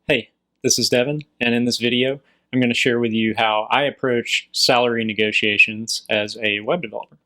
Hey, this is Devin, and in this video, I'm going to share with you how I approach salary negotiations as a web developer.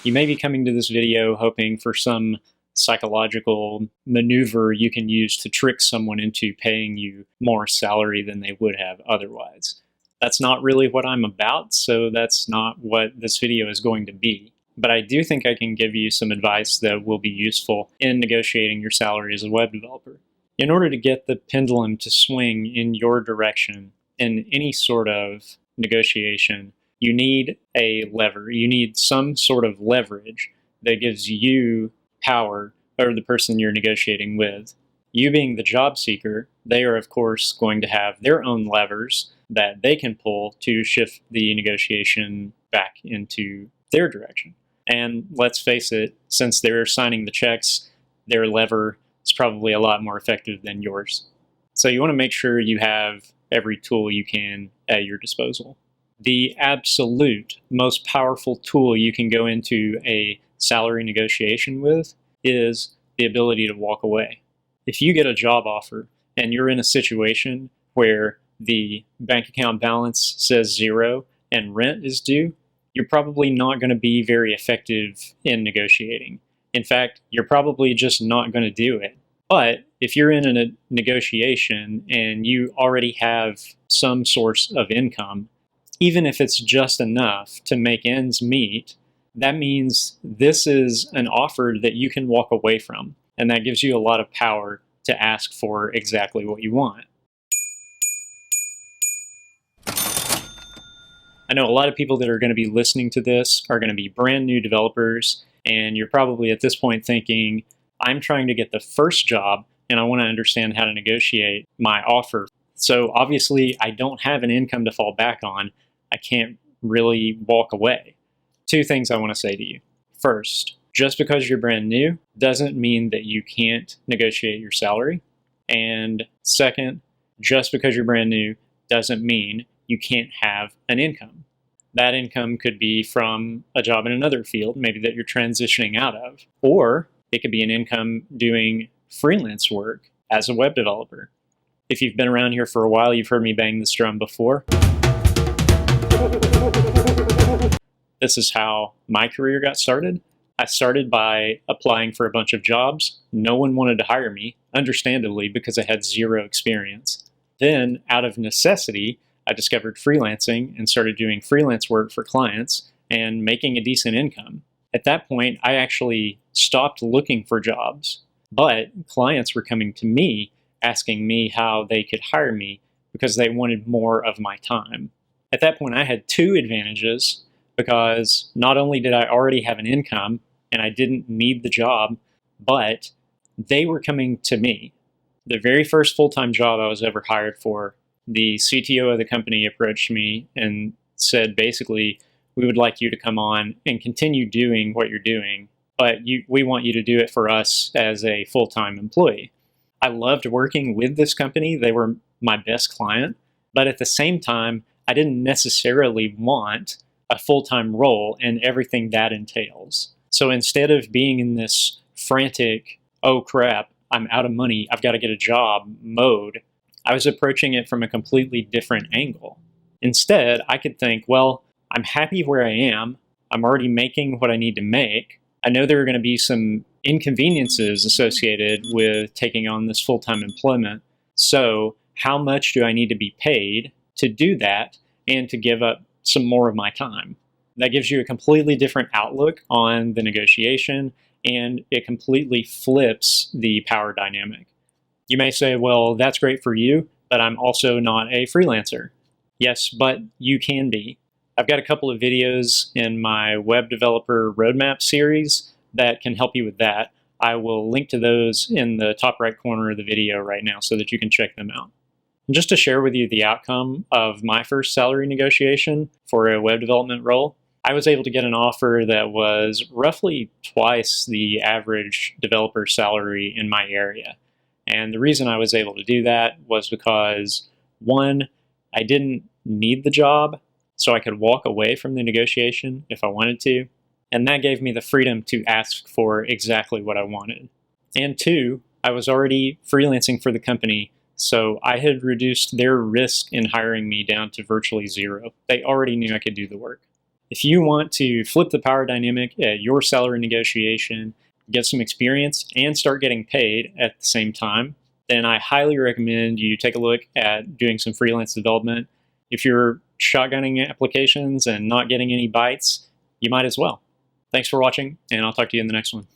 You may be coming to this video hoping for some psychological maneuver you can use to trick someone into paying you more salary than they would have otherwise. That's not really what I'm about, so that's not what this video is going to be. But I do think I can give you some advice that will be useful in negotiating your salary as a web developer. In order to get the pendulum to swing in your direction in any sort of negotiation, you need a lever. You need some sort of leverage that gives you power over the person you're negotiating with. You being the job seeker, they are of course going to have their own levers that they can pull to shift the negotiation back into their direction. And let's face it, since they're signing the checks, their lever is probably a lot more effective than yours. So you want to make sure you have every tool you can at your disposal. The absolute most powerful tool you can go into a salary negotiation with is the ability to walk away. If you get a job offer and you're in a situation where the bank account balance says 0 and rent is due, you're probably not going to be very effective in negotiating. In fact, you're probably just not going to do it. But if you're in a negotiation and you already have some source of income, even if it's just enough to make ends meet, that means this is an offer that you can walk away from. And that gives you a lot of power to ask for exactly what you want. I know a lot of people that are going to be listening to this are going to be brand new developers, and you're probably at this point thinking, I'm trying to get the first job and I want to understand how to negotiate my offer. So obviously I don't have an income to fall back on. I can't really walk away. Two things I want to say to you. First, just because you're brand new doesn't mean that you can't negotiate your salary. And second, just because you're brand new doesn't mean you can't have an income. That income could be from a job in another field, maybe that you're transitioning out of, or it could be an income doing freelance work as a web developer. If you've been around here for a while, you've heard me bang this drum before. This is how my career got started. I started by applying for a bunch of jobs. No one wanted to hire me, understandably, because I had 0 experience. Then, out of necessity, I discovered freelancing and started doing freelance work for clients and making a decent income. At that point, I actually stopped looking for jobs, but clients were coming to me asking me how they could hire me because they wanted more of my time. At that point, I had 2 advantages because not only did I already have an income and I didn't need the job, but they were coming to me. The very first full-time job I was ever hired for, the CTO of the company approached me and said, basically, we would like you to come on and continue doing what you're doing, but we want you to do it for us as a full-time employee. I loved working with this company. They were my best client, but at the same time, I didn't necessarily want a full-time role and everything that entails. So instead of being in this frantic, oh crap, I'm out of money, I've got to get a job mode, I was approaching it from a completely different angle. Instead, I could think, well, I'm happy where I am. I'm already making what I need to make. I know there are going to be some inconveniences associated with taking on this full-time employment. So how much do I need to be paid to do that and to give up some more of my time? That gives you a completely different outlook on the negotiation, and it completely flips the power dynamic. You may say, well, that's great for you, but I'm also not a freelancer. Yes, but you can be. I've got a couple of videos in my web developer roadmap series that can help you with that. I will link to those in the top right corner of the video right now so that you can check them out. And just to share with you the outcome of my first salary negotiation for a web development role, I was able to get an offer that was roughly twice the average developer salary in my area. And the reason I was able to do that was because, one, I didn't need the job, so I could walk away from the negotiation if I wanted to. And that gave me the freedom to ask for exactly what I wanted. And two, I was already freelancing for the company, so I had reduced their risk in hiring me down to virtually zero. They already knew I could do the work. If you want to flip the power dynamic at your salary negotiation, get some experience, and start getting paid at the same time, then I highly recommend you take a look at doing some freelance development. If you're shotgunning applications and not getting any bites, you might as well. Thanks for watching, and I'll talk to you in the next one.